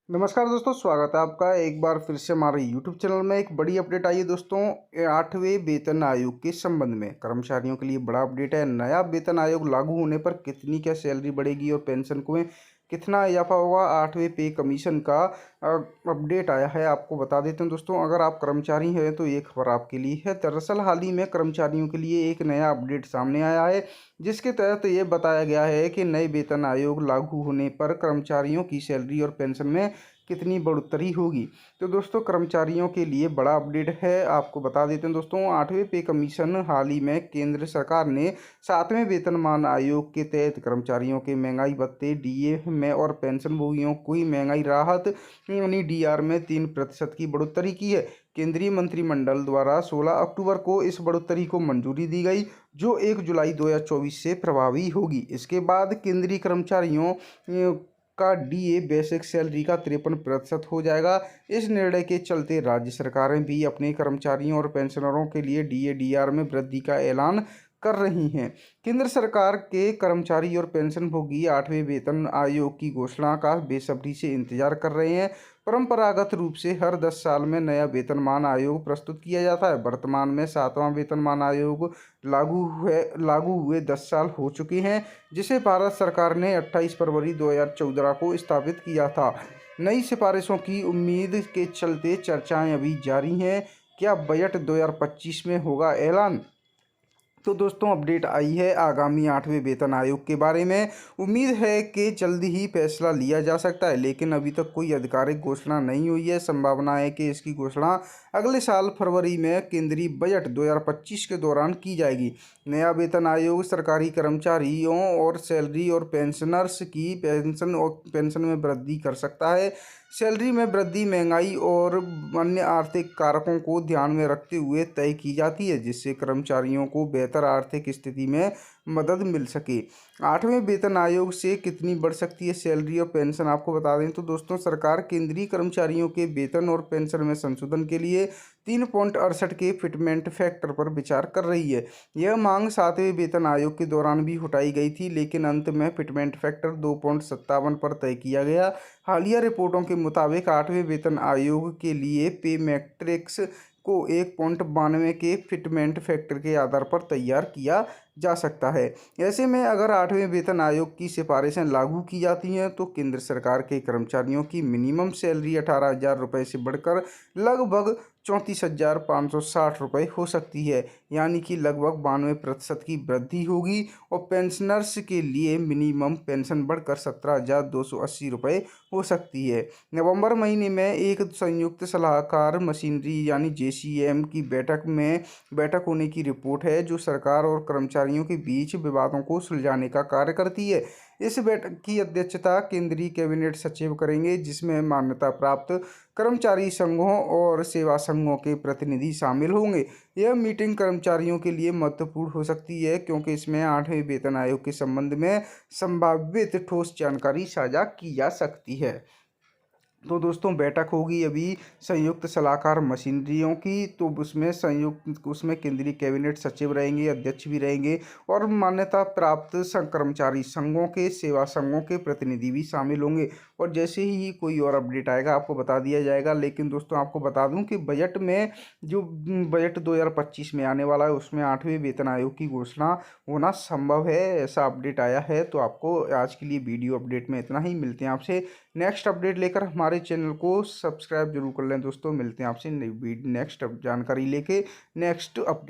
नमस्कार दोस्तों, स्वागत है आपका एक बार फिर से हमारे YouTube चैनल में। एक बड़ी अपडेट आई है दोस्तों, 8वें वेतन आयोग के संबंध में कर्मचारियों के लिए बड़ा अपडेट है। नया वेतन आयोग लागू होने पर कितनी क्या सैलरी बढ़ेगी और पेंशन को में कितना इजाफा होगा, 8वें पे कमीशन का अपडेट आया है। आपको बता देते हैं दोस्तों, अगर आप कर्मचारी हैं तो ये खबर आपके लिए है। दरअसल हाल ही में कर्मचारियों के लिए एक नया अपडेट सामने आया है, जिसके तहत ये बताया गया है कि नए वेतन आयोग लागू होने पर कर्मचारियों की सैलरी और पेंशन में कितनी बढ़ोतरी होगी। तो दोस्तों कर्मचारियों के लिए बड़ा अपडेट है। आपको बता देते हैं दोस्तों, 8वें पे कमीशन हाल ही में केंद्र सरकार ने 7वें वेतनमान आयोग के तहत कर्मचारियों के महंगाई भत्ते, डीए में और पेंशन भोगियों को महंगाई राहत यानी डीआर में 3% की बढ़ोतरी की है। केंद्रीय मंत्रिमंडल द्वारा 16 अक्टूबर को इस बढ़ोतरी को मंजूरी दी गई, जो 1 जुलाई 2024 से प्रभावी होगी। इसके बाद केंद्रीय कर्मचारियों का डीए बेसिक सैलरी का 53% हो जाएगा। इस निर्णय के चलते राज्य सरकारें भी अपने कर्मचारियों और पेंशनरों के लिए डीए डीआर में वृद्धि का ऐलान कर रही हैं। केंद्र सरकार के कर्मचारी और पेंशन भोगी 8वें वेतन आयोग की घोषणा का बेसब्री से इंतजार कर रहे हैं। परंपरागत रूप से हर 10 साल में नया वेतनमान आयोग प्रस्तुत किया जाता है। वर्तमान में 7वां वेतनमान आयोग लागू हुए 10 साल हो चुके हैं, जिसे भारत सरकार ने 28 फरवरी 2014 को स्थापित किया था। नई सिफारिशों की उम्मीद के चलते चर्चाएं अभी जारी हैं। क्या बजट 2025 में होगा ऐलान? तो दोस्तों अपडेट आई है आगामी 8वें वेतन आयोग के बारे में। उम्मीद है कि जल्दी ही फैसला लिया जा सकता है, लेकिन अभी तक कोई आधिकारिक घोषणा नहीं हुई है। संभावना है कि इसकी घोषणा अगले साल फरवरी में केंद्रीय बजट 2025 के दौरान की जाएगी। नया वेतन आयोग सरकारी कर्मचारियों और सैलरी और पेंशनर्स की पेंशन में वृद्धि कर सकता है। सैलरी में वृद्धि महंगाई और अन्य आर्थिक कारकों को ध्यान में रखते हुए तय की जाती है, जिससे कर्मचारियों को बेहतर आर्थिक स्थिति में मदद मिल सके। 8वें वेतन आयोग से कितनी बढ़ सकती है सैलरी और पेंशन, आपको बता दें तो दोस्तों सरकार केंद्रीय कर्मचारियों के वेतन और पेंशन में संशोधन के लिए 3.68 के फिटमेंट फैक्टर पर विचार कर रही है। यह मांग 7वें वेतन आयोग के दौरान भी उठाई गई थी, लेकिन अंत में फिटमेंट फैक्टर 2.57 पर तय किया गया। हालिया रिपोर्टों के मुताबिक 8वें वेतन आयोग के लिए पे मैट्रिक्स को 1.92 के फिटमेंट फैक्टर के आधार पर तैयार किया जा सकता है। ऐसे में अगर 8वें वेतन आयोग की सिफारिशें लागू की जाती हैं तो केंद्र सरकार के कर्मचारियों की मिनिमम सैलरी 18,000 रुपये से बढ़कर लगभग 34,560 रुपये हो सकती है, यानी कि लगभग 92% की वृद्धि होगी। और पेंशनर्स के लिए मिनिमम पेंशन बढ़कर 17,280 रुपये हो सकती है। नवंबर महीने में एक संयुक्त सलाहकार मशीनरी यानी जेसीएम की बैठक होने की रिपोर्ट है, जो सरकार और कर्मचारियों के बीच विवादों को सुलझाने का कार्य करती है। इस बैठक की अध्यक्षता केंद्रीय कैबिनेट सचिव करेंगे, जिसमें मान्यता प्राप्त कर्मचारी संघों और सेवा संघों के प्रतिनिधि शामिल होंगे। यह मीटिंग कर्मचारियों के लिए महत्वपूर्ण हो सकती है, क्योंकि इसमें 8वें वेतन आयोग के संबंध में संभावित ठोस जानकारी साझा की जा सकती है। तो दोस्तों बैठक होगी अभी संयुक्त सलाहकार मशीनरियों की, तो उसमें केंद्रीय कैबिनेट सचिव रहेंगे, अध्यक्ष भी रहेंगे और मान्यता प्राप्त कर्मचारी संघों के सेवा संघों के प्रतिनिधि भी शामिल होंगे। और जैसे ही कोई और अपडेट आएगा आपको बता दिया जाएगा। लेकिन दोस्तों आपको बता दूं कि बजट में जो बजट 2025 में आने वाला है उसमें 8वें वेतन आयोग की घोषणा होना संभव है, ऐसा अपडेट आया है। तो आपको आज के लिए वीडियो अपडेट में इतना ही। मिलते हैं आपसे नेक्स्ट अपडेट लेकर। हमारे चैनल को सब्सक्राइब जरूर कर लें दोस्तों। मिलते हैं आपसे नेक्स्ट जानकारी लेके नेक्स्ट अपडेट।